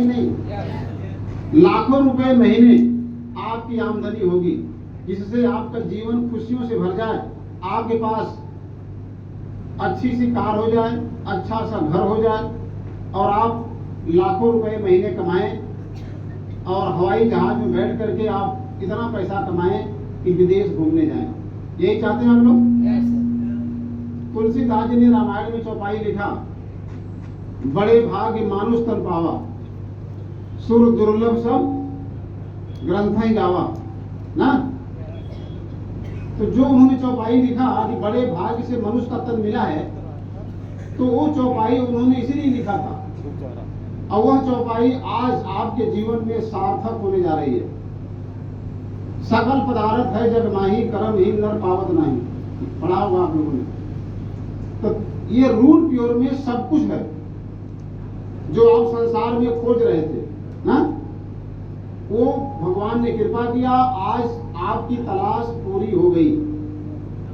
नहीं, लाखों रुपए महीने आपकी आमदनी होगी, जिससे आपका जीवन खुशियों से भर जाए। आपके पास अच्छी सी कार हो जाए, अच्छा सा घर हो जाए, और आप लाखों रुपए महीने कमाएं और हवाई जहाज में बैठ करके आप इतना पैसा कमाएं कि विदेश घूमने जाएं। यही चाहते हैं हम लोग। तुलसीदास जी ने रामायण में चौपाई लिखा, बड़े भाग्य मानुष तन पावा, सुर दुर्लभ सब ग्रंथ ही गावा ना। तो जो उन्होंने चौपाई लिखा कि बड़े भाग्य से मनुष्य का तन मिला है, तो वो चौपाई उन्होंने इसीलिए लिखा था, और वह चौपाई आज आपके जीवन में सार्थक होने जा रही है। सकल पदार्थ है जग माही, कर्म ही नर पावत नहीं। पढ़ा होगा आप लोगों ने। तो ये रूल प्योर में सब कुछ है जो आप संसार में खोज रहे थे ना, वो भगवान ने कृपा किया, आज आपकी तलाश पूरी हो गई।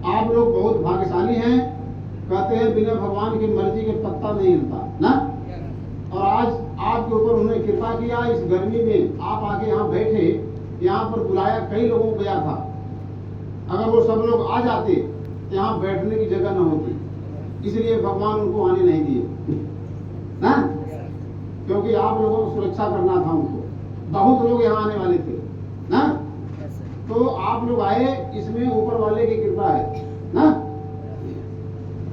आप लोग बहुत भाग्यशाली हैं। कहते हैं बिना भगवान की मर्जी के पत्ता नहीं हिलता ना, और आज आपके ऊपर उन्होंने कृपा किया। इस गर्मी में आप आके यहाँ बैठे, यहाँ पर बुलाया, कई लोगों को गया था। अगर वो सब लोग आ जाते तो यहाँ बैठने की जगह न होती, इसलिए भगवान उनको आने नहीं दिए ना, क्योंकि आप लोगों को सुरक्षा करना था उनको। बहुत लोग यहाँ आने वाले थे ना, तो आप लोग आए, इसमें ऊपर वाले की कृपा है ना।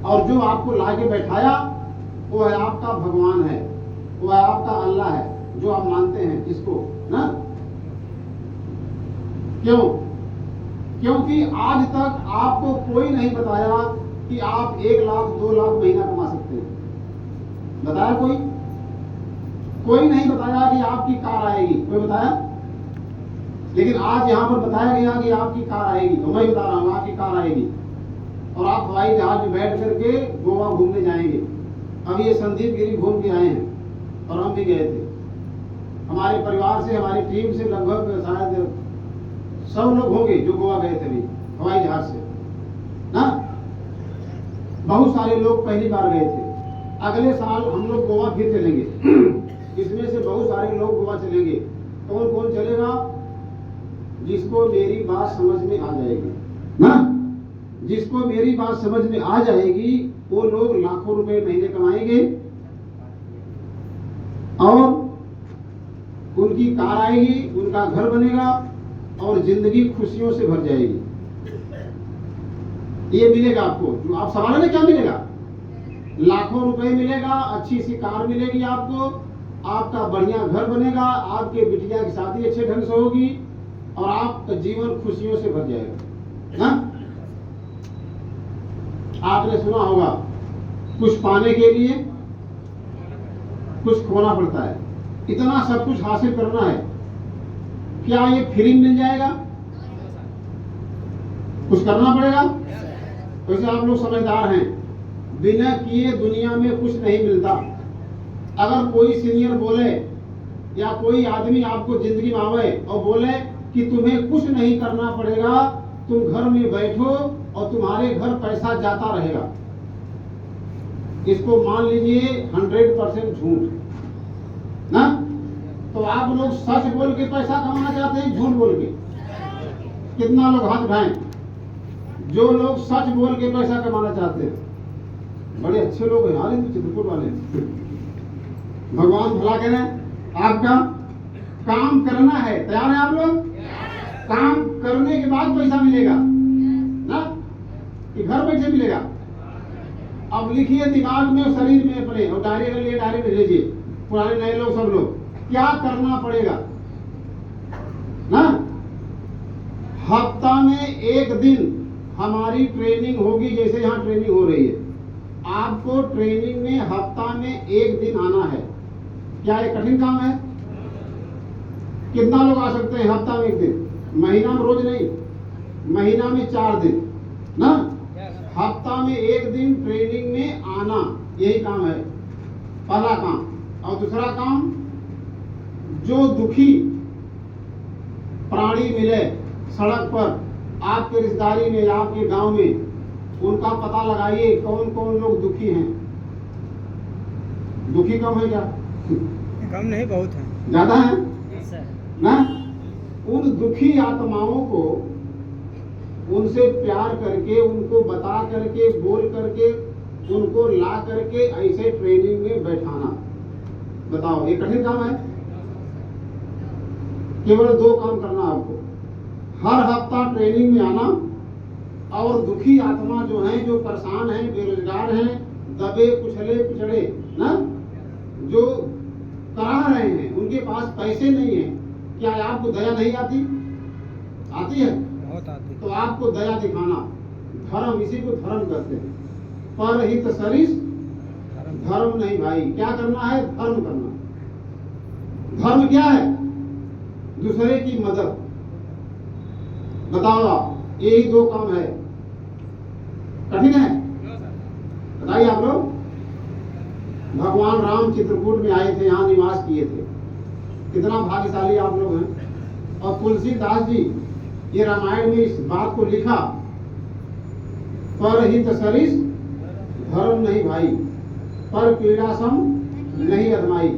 और जो आपको लाके बैठाया वो है आपका भगवान है, वो है आपका अल्लाह है, जो आप मानते हैं जिसको ना। क्यों? क्योंकि आज तक आपको कोई नहीं बताया कि आप 1 लाख 2 लाख महीना कमा सकते हैं। बताया कोई? कोई नहीं बताया कि आपकी कार आएगी, कोई बताया? लेकिन आज यहाँ पर बताया गया कि आपकी कार आएगी। तो मैं बता रहा हूँ, आपकी कार आएगी और आप हवाई जहाज में बैठ करके गोवा घूमने जाएंगे। अभी ये संदीप गिरी घूम के आए हैं और हम भी गए थे। हमारे परिवार से, हमारी टीम से लगभग शायद 100 लोग होंगे जो गोवा गए थे अभी हवाई जहाज से ना। बहुत सारे लोग पहली बार गए थे। अगले साल हम लोग गोवा फिर चलेंगे। इसमें से बहुत सारे लोग गोवा चलेंगे। कौन कौन चलेगा? जिसको मेरी बात समझ में आ जाएगी ना, जिसको मेरी बात समझ में आ जाएगी, वो लोग लाखों रुपए महीने कमाएंगे और उनकी कार आएगी, उनका घर बनेगा और जिंदगी खुशियों से भर जाएगी। ये मिलेगा आपको। जो आप सवाल है ना, क्या मिलेगा? लाखों रुपए मिलेगा, अच्छी सी कार मिलेगी आपको, आपका बढ़िया घर बनेगा, आपके बिटिया की शादी अच्छे ढंग से होगी और आपका जीवन खुशियों से भर जाएगा ना। आपने सुना होगा, कुछ पाने के लिए कुछ खोना पड़ता है। इतना सब कुछ हासिल करना है, क्या ये फ्री मिल जाएगा? कुछ करना पड़ेगा। वैसे आप लोग समझदार हैं, बिना किए दुनिया में कुछ नहीं मिलता। अगर कोई सीनियर बोले या कोई आदमी आपको जिंदगी में आवे और बोले कि तुम्हें कुछ नहीं करना पड़ेगा, तुम घर में बैठो और तुम्हारे घर पैसा जाता रहेगा, इसको मान लीजिए 100% झूठ ना। तो आप लोग सच बोल के पैसा कमाना चाहते हैं, झूठ बोल के? कितना लोग हाथ उठाएं जो लोग सच बोल के पैसा कमाना चाहते हैं? बड़े अच्छे लोग हैं यार, चित्रकूट वाले। भगवान भला करें। आपका काम करना है, तैयार है आप लोग? काम करने के बाद पैसा मिलेगा ना, कि घर बैठे मिलेगा? अब लिखिए दिमाग में, शरीर में अपने, और डायरी कर लिए, डायरी में लीजिए। पुराने नए लोग सब लोग, क्या करना पड़ेगा ना? हफ्ता में 1 दिन हमारी ट्रेनिंग होगी, जैसे यहाँ ट्रेनिंग हो रही है। आपको ट्रेनिंग में हफ्ता में 1 दिन आना है। क्या ये कठिन काम है? कितना लोग आ सकते हैं हफ्ता में 1 दिन? महीना में रोज नहीं, महीना में 4 दिन ना। हफ्ता में 1 दिन ट्रेनिंग में आना, यही काम है, पहला काम। और दूसरा काम, जो दुखी प्राणी मिले सड़क पर, आपके रिश्तेदारी में, आपके गांव में, उनका पता लगाइए कौन कौन लोग दुखी हैं। दुखी कम है क्या? कम नहीं, बहुत है। ज्यादा है सर ना। उन दुखी आत्माओं को उनसे प्यार करके, उनको बता करके, बोल करके, उनको ला करके ऐसे ट्रेनिंग में बैठाना, बताओ ये कठिन काम है? केवल 2 काम करना आपको, हर हफ्ता ट्रेनिंग में आना और दुखी आत्मा जो हैं, जो परेशान हैं, बेरोजगार हैं, दबे कुचले पिछड़े ना, जो करा रहे हैं, उनके पास पैसे नहीं है, क्या आपको दया नहीं आती? आती है, बहुत आती। तो आपको दया दिखाना, धर्म, इसी को धर्म कहते हैं। परहित सरिस धर्म नहीं भाई, क्या करना है? धर्म करना। धर्म क्या है? दूसरे की मदद। बताओ आप, यही 2 काम है। कठिन है? बताइए आप लोग। भगवान राम चित्रकूट में आए थे, यहाँ निवास किए थे, कितना भाग्यशाली आप लोग हैं। और तुलसीदास जी ये रामायण में इस बात को लिखा, परहित सरिस धर्म नहीं भाई, पर पीड़ा सम नहीं अधमाई।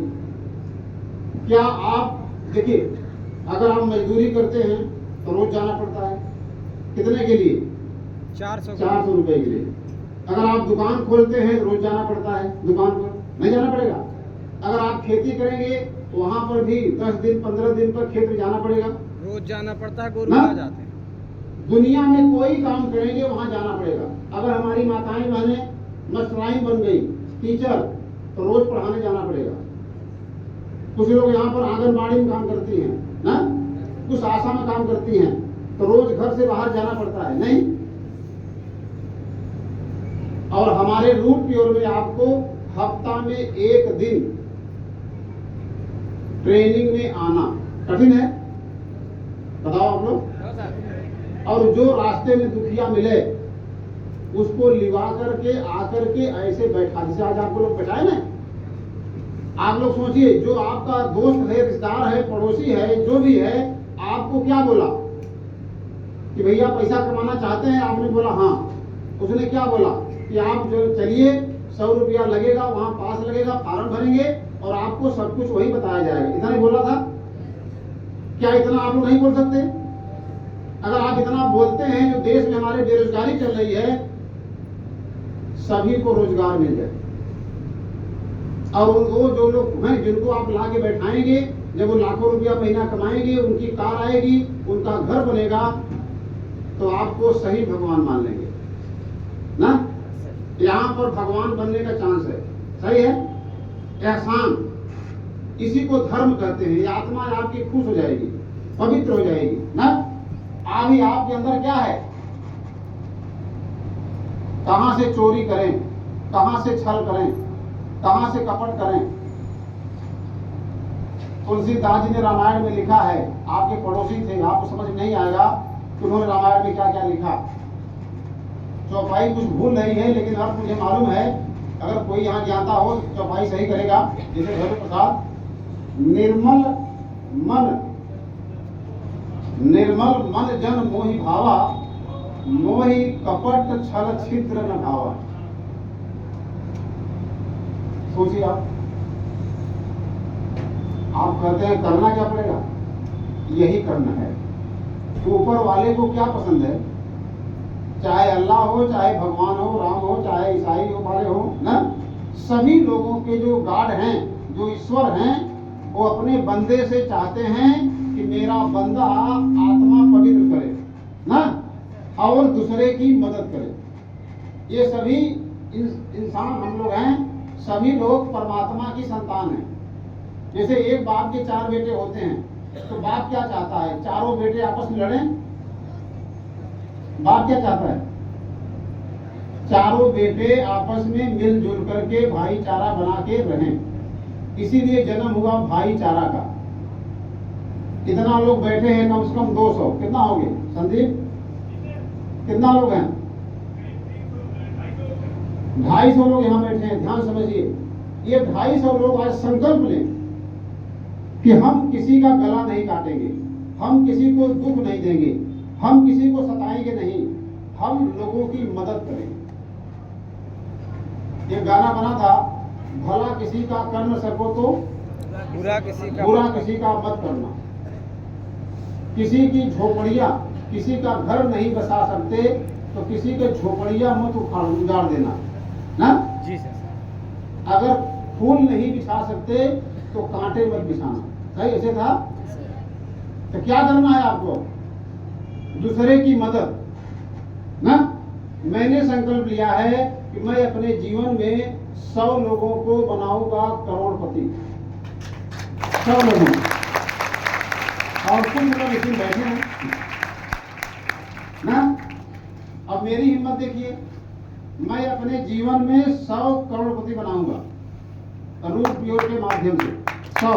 क्या आप देखिए, अगर आप मजदूरी करते हैं तो रोज जाना पड़ता है, कितने के लिए? 400 रुपए के लिए। अगर आप दुकान खोलते हैं तो रोज जाना पड़ता है दुकान पर, नहीं जाना पड़ेगा? अगर आप खेती करेंगे तो वहां पर भी 10 दिन 15 दिन पर खेत में जाना पड़ेगा, रोज जाना पड़ता है, गोरू आ जाते हैं। दुनिया में कोई काम करेंगे वहां जाना पड़ेगा। अगर हमारी माताएं बहनें मास्टराइन बन गई, टीचर, तो रोज पढ़ाने जाना पड़ेगा। कुछ लोग यहाँ पर आंगनबाड़ी में काम करती हैं ना, कुछ आशा में काम करती हैं, तो रोज घर से बाहर जाना पड़ता है, नहीं? और हमारे रूट प्योर में आपको हफ्ता में 1 दिन ट्रेनिंग में आना कठिन है? बताओ आप लोग। और जो रास्ते में दुखिया मिले उसको लिवा करके आकर के ऐसे बैठा, जैसे आज आपको लोग बैठाए ना, आप लोग सोचिए, जो आपका दोस्त है, रिश्तेदार है, पड़ोसी है, जो भी है, आपको क्या बोला कि भैया पैसा कमाना चाहते हैं? आपने बोला हाँ। उसने क्या बोला कि आप जो चलिए, 100 रुपया लगेगा, वहां पास लगेगा, फॉर्म भरेंगे और आपको सब कुछ वही बताया जाएगा। इतना ही बोला था? क्या इतना आप लोग नहीं बोल सकते? अगर आप इतना बोलते हैं, जो देश में हमारे बेरोजगारी चल रही है, सभी को रोजगार मिल जाए, और वो जो लोग हैं जिनको आप ला के बैठाएंगे, जब वो लाखों रुपया महीना कमाएंगे, उनकी कार आएगी, उनका घर बनेगा, तो आपको सही भगवान मान लेंगे ना। यहाँ पर भगवान बनने का चांस है, सही है? एहसान, इसी को धर्म कहते हैं। ये आत्मा आपकी खुश हो जाएगी, पवित्र हो जाएगी ना। अभी आपके अंदर क्या है? कहां से चोरी करें, कहां से छल करें, कहां से कपट करें? तुलसीदास जी ने रामायण में लिखा है, आपके पड़ोसी थे, आपको समझ नहीं आएगा कि उन्होंने रामायण में क्या क्या लिखा। चौपाई कुछ भूल नहीं है, लेकिन अर्थ मुझे मालूम है। अगर कोई यहाँ जानता हो तो चौपाई सही करेगा। जैसे भैरव प्रसाद, निर्मल मन जन मोहि भावा, मोहि कपट छल छिद्र न भावा। सोचिए आप कहते हैं करना क्या पड़ेगा? यही करना है। ऊपर वाले को क्या पसंद है? चाहे अल्लाह हो, चाहे भगवान हो, राम हो, चाहे ईसाई हो वाले हो ना, सभी लोगों के जो गॉड हैं, जो ईश्वर हैं, वो अपने बंदे से चाहते हैं कि मेरा बंदा आत्मा पवित्र करे ना, और दूसरे की मदद करे। ये सभी इंसान हम लोग हैं, सभी लोग परमात्मा की संतान हैं। जैसे एक बाप के 4 बेटे होते हैं, तो बाप क्या चाहता है? चारों बेटे आपस में लड़ें? बाप क्या चाहता है? चारों बेटे आपस में मिलजुल करके भाईचारा बना के रहें। इसीलिए जन्म हुआ भाईचारा का। कितना लोग बैठे हैं? कम से कम 200। कितना हो गए संदीप? कितना लोग हैं? 250 लोग यहाँ बैठे हैं। ध्यान समझिए, ये 250 लोग आज संकल्प लें कि हम किसी का गला नहीं काटेंगे, हम किसी को दुख नहीं देंगे, हम किसी को सताएंगे नहीं, हम लोगों की मदद करेंगे। एक गाना बना था, भला किसी का कर न सको तो बुरा किसी का मत करना। किसी की झोपड़ियाँ, किसी का घर नहीं बसा सकते तो किसी के झोपड़ियाँ मत उजाड़ देना ना। जी सर। अगर फूल नहीं बिछा सकते तो कांटे मत बिछाना। सही ऐसे था। तो क्या करना है आपको? दूसरे की मदद ना। मैंने संकल्प लिया है कि मैं अपने जीवन में 100 लोगों को बनाऊंगा करोड़पति। 100 लोगों। और कुछ लोग इसमें बैठे हैं ना। अब मेरी हिम्मत देखिए, मैं अपने जीवन में 100 करोड़पति बनाऊंगा रूट प्योर के माध्यम से 100।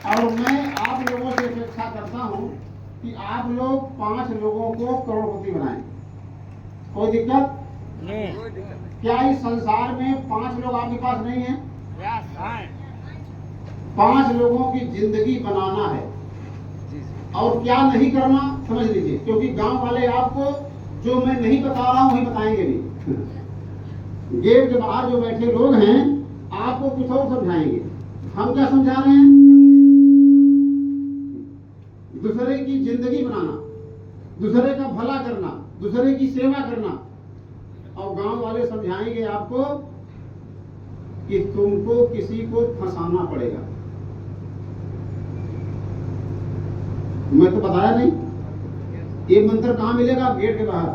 और मैं आप लोगों से अपेक्षा करता हूं कि आप लोग 5 लोगों को करोड़पति बनाएं। कोई दिक्कत नहीं। क्या? इस संसार में 5 लोग आपके पास नहीं है? 5 लोगों की जिंदगी बनाना है। और क्या नहीं करना समझ लीजिए, क्योंकि गांव वाले आपको जो मैं नहीं बता रहा हूं वही बताएंगे भी। गेट के बाहर जो बैठे लोग हैं आपको कुछ और समझाएंगे। हम क्या समझा रहे हैं? दूसरे की जिंदगी बनाना, दूसरे का भला करना, दूसरे की सेवा करना। और गांव वाले समझाएंगे आपको कि तुमको किसी को फंसाना पड़ेगा। मैं तो बताया नहीं। ये मंत्र कहां मिलेगा? गेट के बाहर।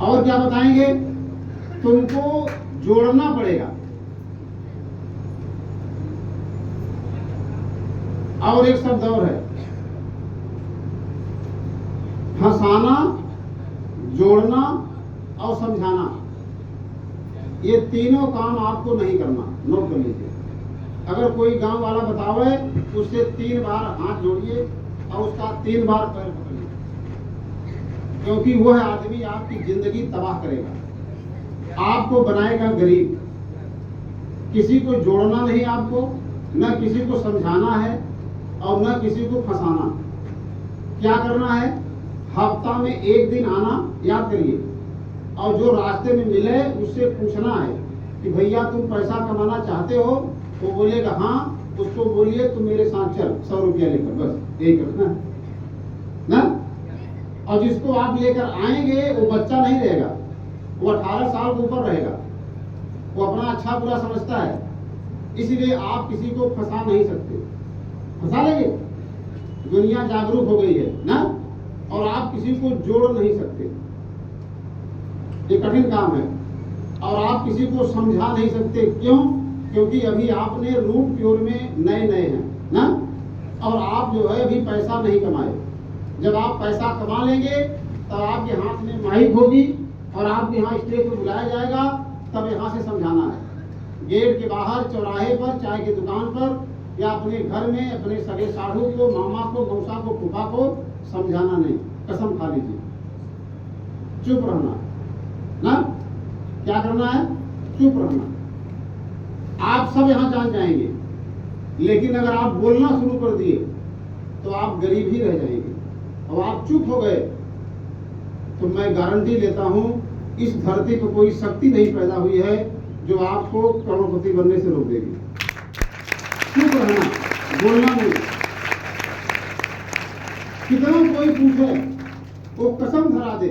और क्या बताएंगे? तुमको जोड़ना पड़ेगा। और एक शब्द और है, फंसाना, जोड़ना और समझाना। ये तीनों काम आपको नहीं करना। नोट कर लीजिए। अगर कोई गांव वाला बतावे उससे 3 बार हाथ जोड़िए और उसका 3 बार पैर पकड़िए, क्योंकि वह आदमी आपकी जिंदगी तबाह करेगा, आपको बनाएगा गरीब। किसी को जोड़ना नहीं आपको, न किसी को समझाना है और न किसी को फंसाना। क्या करना है? हफ्ता में 1 दिन आना, याद करिए। और जो रास्ते में मिले उससे पूछना है कि भैया तुम पैसा कमाना चाहते हो? वो बोलेगा हाँ। उसको बोलिए तुम मेरे साथ चल 100 रुपया लेकर, बस यही करना है ना। और जिसको आप लेकर आएंगे वो बच्चा नहीं रहेगा, वो 18 साल के ऊपर रहेगा। वो अपना अच्छा बुरा समझता है, इसलिए आप किसी को फंसा नहीं सकते। फंसा लेंगे? दुनिया जागरूक हो गई है ना। और आप किसी को जोड़ नहीं सकते, ये कठिन काम है। और आप किसी को समझा नहीं सकते। क्यों? क्योंकि अभी आपने रूट प्योर में नए हैं ना। और आप जो है अभी पैसा नहीं कमाए। जब आप पैसा कमा लेंगे तब आपके हाथ में माइक होगी और आपके यहाँ स्टेज पर बुलाया जाएगा, तब यहाँ से समझाना है। गेट के बाहर, चौराहे पर, चाय की दुकान पर या अपने घर में अपने सगे साधु को, मामा को, मौसा को, फूफा को समझाना नहीं। कसम खा लीजिए, चुप रहना ना। क्या करना है? चुप रहना। आप सब यहां जान जाएंगे, लेकिन अगर आप बोलना शुरू कर दिए तो आप गरीब ही रह जाएंगे। और आप चुप हो गए तो मैं गारंटी लेता हूं इस धरती पर कोई शक्ति नहीं पैदा हुई है जो आपको करोड़पति बनने से रोक देगी। चुप रहना, बोलना नहीं। कितना कोई पूछे वो कसम धरा दे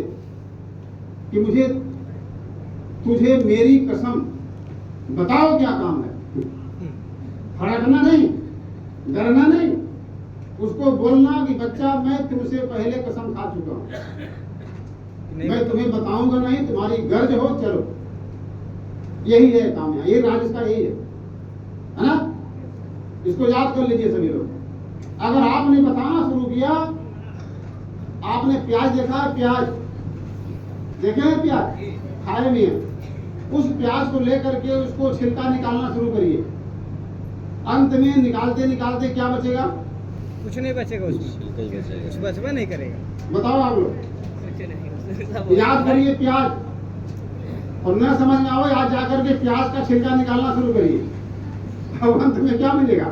कि मुझे, तुझे मेरी कसम, बताओ क्या काम है। फड़कना नहीं, डरना नहीं। उसको बोलना कि बच्चा मैं तुमसे पहले कसम खा चुका हूं, मैं तुम्हें बताऊंगा नहीं, तुम्हारी गर्ज हो चलो। यही है काम है, ये राज का यही है ना। इसको याद कर लीजिए सभी लोग। अगर आपने बताना शुरू किया, आपने प्याज देखा है? प्याज देखे हैं? प्याज खाए नहीं है। उस प्याज को लेकर के उसको छिलका निकालना शुरू करिए। अंत में निकालते निकालते क्या बचेगा? कुछ नहीं बचेगा उसमें, कुछ बचवा नहीं करेगा। बताओ आप लोग। याद करिए प्याज, और न समझ में आओ आज जाकर के प्याज का छिलका निकालना शुरू करिए। अब अंत में क्या मिलेगा?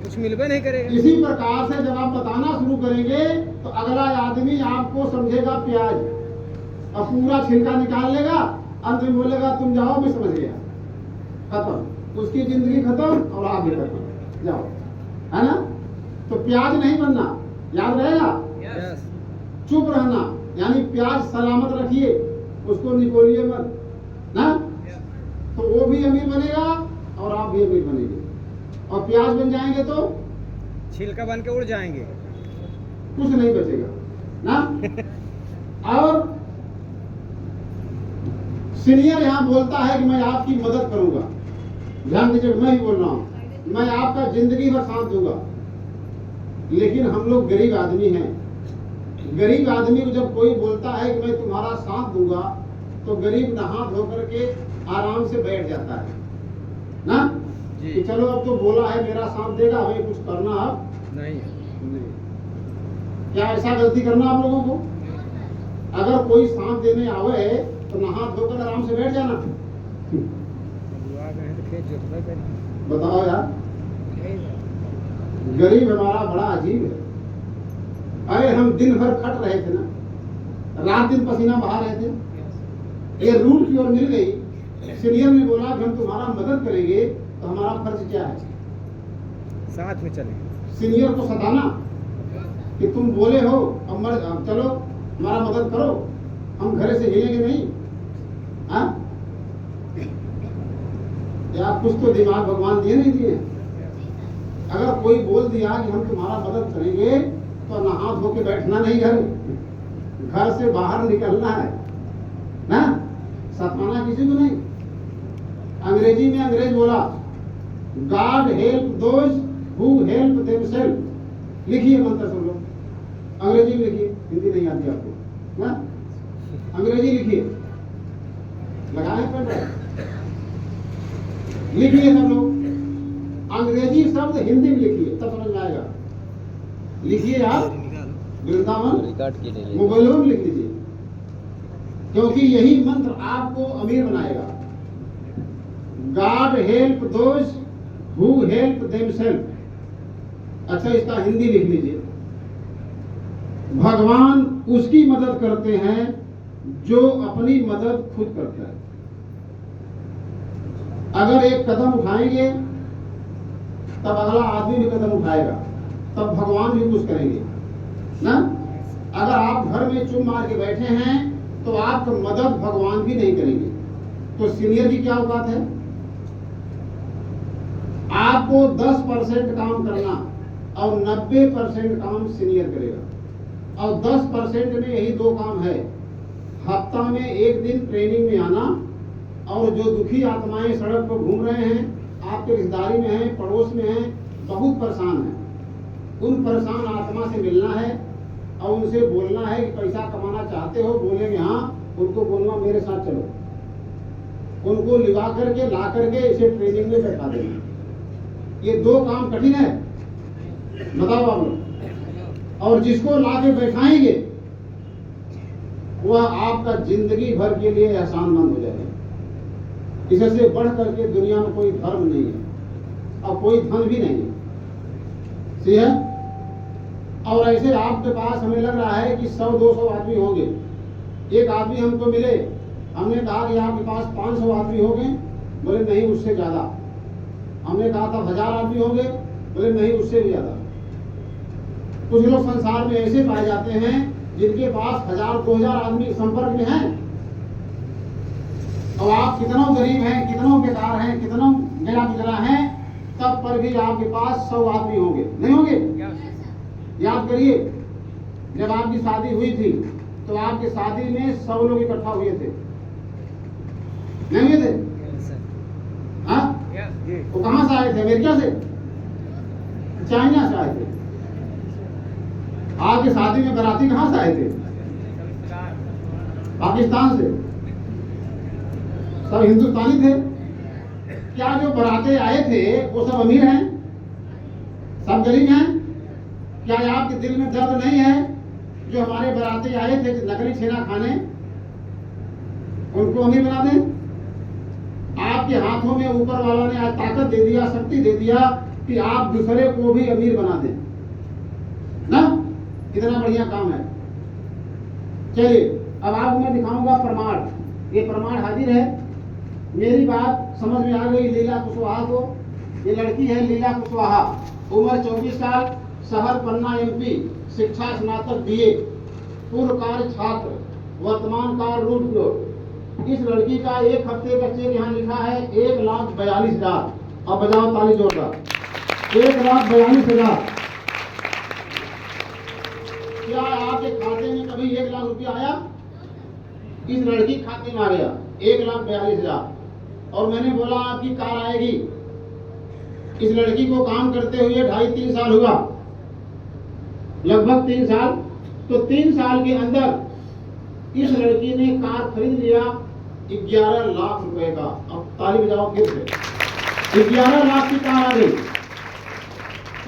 कुछ मिलबे नहीं करेगा। इसी प्रकार से जब आप बताना शुरू करेंगे तो अगला आदमी आपको समझेगा प्याज और पूरा छिलका निकाल लेगा। अंत में बोलेगा तुम जाओ, मैं समझ गया। खत्म, उसकी जिंदगी खत्म और आप भी खत्म, जाओ, है ना। तो प्याज नहीं बनना, याद रहेगा। यस। चुप रहना, यानी प्याज सलामत रखिए, उसको निकोलिए मत ना। तो वो भी अमीर बनेगा और आप भी अमीर बनेंगे। और प्याज बन जाएंगे तो छिलका बन के उड़ जाएंगे, कुछ नहीं बचेगा ना। और सीनियर यहाँ बोलता है कि मैं आपकी मदद करूंगा, ध्यान दीजिए, मैं ही बोल रहा हूँ, मैं आपका जिंदगी भर साथ दूंगा। लेकिन हम लोग गरीब आदमी हैं, गरीब आदमी को जब कोई बोलता है कि मैं तुम्हारा साथ दूंगा, तो गरीब नहा धो करके आराम से बैठ जाता है ना, कि चलो अब तो बोला है मेरा साथ देगा, हमें कुछ करना अब नहीं। क्या ऐसा गलती करना आप लोगों को? अगर कोई साथ देने आवे तो नहा धोकर आराम से बैठ जाना। बुआ गए हैं तो खेत जोतवा करेंगे। बताओ यार, गरीब हमारा बड़ा अजीब है। अरे हम दिन भर खट रहे थे ना, रात दिन पसीना बहा रहे थे, ये रूट की ओर मिल गई, सीनियर ने बोला कि हम तुम्हारा मदद करेंगे, तो हमारा फर्ज क्या है? साथ में चलेंगे। सीनियर को सताना कि तुम बोले हो, अब चलो हमारा मदद करो, हम घर से हिलेंगे नहीं। हाँ, या कुछ तो दिमाग भगवान दिए नहीं दिए। अगर कोई बोल दिया कि हम तुम्हारा मदद करेंगे, तो नहा धो के बैठना नहीं, घर से बाहर निकलना है ना, सताना किसी को नहीं। अंग्रेजी में अंग्रेज बोला, God help those who help themselves. लिखिए मंत्र सब लोग, अंग्रेजी में लिखिए, हिंदी नहीं आती आपको ना, अंग्रेजी लिखिए, लगाए पेन, लिखिए सब लोग, अंग्रेजी शब्द हिंदी में लिखिए, तब समझ में आएगा। लिखिए आप, वृंदावन मोबाइलों में लिख लीजिए, क्योंकि यही मंत्र आपको अमीर बनाएगा। God help those who help themselves. अच्छा, इसका हिंदी लिख लीजिए, भगवान उसकी मदद करते हैं जो अपनी मदद खुद करता है। अगर एक कदम उठाएंगे तब अगला आदमी भी कदम उठाएगा, तब भगवान भी कुछ करेंगे ना। अगर आप घर में चुप मार के बैठे हैं तो आपकी मदद भगवान भी नहीं करेंगे। तो सीनियर की क्या औकात है? आपको 10% काम करना और 90% काम सीनियर करेगा। और 10% में यही दो काम है, हफ्ता में एक दिन ट्रेनिंग में आना, और जो दुखी आत्माएं सड़क पर घूम रहे हैं, आपके रिश्तेदारी में हैं, पड़ोस में हैं, बहुत परेशान हैं, उन परेशान आत्मा से मिलना है और उनसे बोलना है कि पैसा कमाना चाहते हो, बोलेंगे हाँ, उनको बोलना मेरे साथ चलो, उनको लिवा करके ला करके इसे ट्रेनिंग में बैठा देना। ये दो काम कठिन है, बताओ आप लोग। और जिसको ला के बैठाएंगे वह आपका जिंदगी भर के लिए एहसानमंद हो जाएगा। इससे बढ़ करके दुनिया में कोई धर्म नहीं है और कोई धन भी नहीं है, सही है। और ऐसे आपके पास हमें लग रहा है कि 100-200 आदमी होंगे। एक आदमी हमको मिले, हमने कहा कि आपके पास 500 आदमी होंगे, बोले नहीं उससे ज्यादा। हमने कहा था 1000 आदमी होंगे, बोले नहीं उससे भी ज्यादा। कुछ लोग संसार में ऐसे पाए जाते हैं जिनके पास 1000-2000 आदमी संपर्क में हैं। और आप कितना गरीब हैं, कितना बेकार हैं, कितना गया गुजरा हैं, तब पर भी आपके पास 100 आदमी होंगे, नहीं होंगे? याद करिए, जब आपकी शादी हुई थी तो आपकी शादी में 100 लोग इकट्ठा हुए थे, नहीं हुए थे? हाँ, वो कहां से आए थे? अमेरिका से, चाइना से आए थे। आपकी शादी में बाराती कहां से आए थे? पाकिस्तान से। सब हिंदुस्तानी थे। क्या जो बाराते आए थे वो सब अमीर हैं, सब गरीब हैं? क्या आपके दिल में दर्द नहीं है जो हमारे बाराती आए थे नकली छेना खाने, उनको अमीर बना दें? आपके हाथों में ऊपर वाला ने आज ताकत दे दिया, शक्ति दे दिया कि आप दूसरे को भी अमीर बना दें ना। कितना बढ़िया काम है। चलिए अब आपको मैं दिखाऊंगा प्रमाण। ये प्रमाण हाजिर है, मेरी बात समझ में आ गई लीला कुशवाहा को? ये लड़की है लीला कुशवाहा, उम्र 24 साल, शहर पन्ना MP, शिक्षा स्नातक BA, पूर्व कार्य छात्र, वर्तमान कार्य रूट फ्लोर। इस लड़की का एक हफ्ते का चेक यहाँ लिखा है 1,42,000। अब बजाओ ताली जोरदार। 1,42,000। क्या आपके खाते में कभी 1 लाख रुपया आया? इस लड़की के खाते में आ गया 1,42,000। और मैंने बोला आपकी कार आएगी। इस लड़की को काम करते हुए 2.5-3 साल हुआ, लगभग 3 साल। तो 3 साल के अंदर इस लड़की ने कार खरीद लिया 11 लाख रुपए का। अब ताली बजाओ फिर से। 11 लाख की कार आ गई।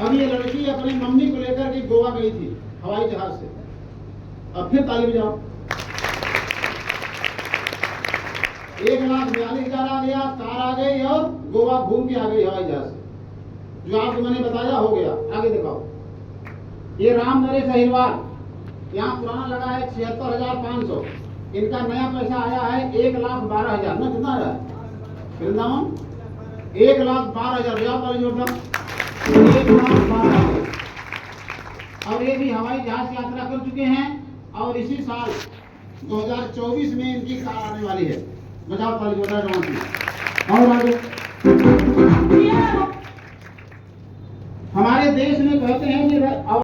अब ये लड़की अपनी मम्मी को लेकर के गोवा गई थी हवाई जहाज से। अब फिर ताली बजाओ। 1,42,000 आ गया, कार आ गई और गोवा घूम के आ गई हवाई जहाज से। जो आपको मैंने बताया हो गया। आगे दिखाओ। ये राम नरेश अहिरवार, यहाँ पुराना लगा है 76,500। इनका नया पैसा आया है 1,12,000 ना। कितना आया वृंदावन? 1,12,000। बजाओ ताली जोरदार। 1,12,000। और ये भी हवाई जहाज से यात्रा कर चुके हैं और इसी साल 2024 में इनकी कार आने वाली है। बजाओ ताली जोरदार। और आगे हमारे देश में कहते हैं कि